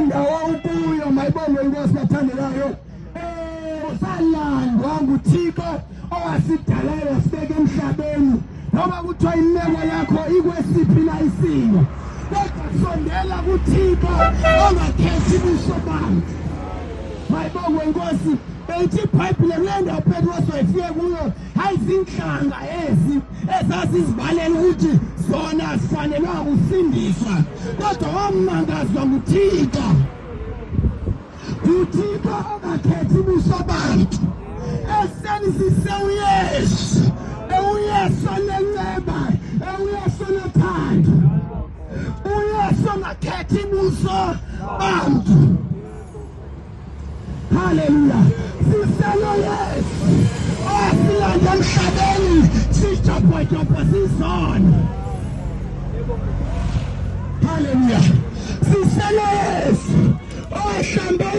ndawo ukuyo mayibonwe inkosi bathandelayo usalandwa nguThixo owasidalayo wasibeka emhlabeni noma kuthiwa imeko yakho ikwesiphi na isimo kodwa sondela kuThixo ongakhethi ubuso bantu mayibonwe inkosi beyithi iBhayibhile kulenda uPetros wayefike kuyo hayi zinhlanga ezasizibalela ukuthi zona zifanelwa ukusindiswa kodwa wamangazwa nguThixo uThixo ongakhethi ubuso bantu esenisise uYesu uYesu onenceba uYesu onothando uYesu ongakhethi ubuso bantu. Hallelujah. Siselo Yesu osilanda emhlabeni sijopha sizona. Hallelujah. Siselo Yesu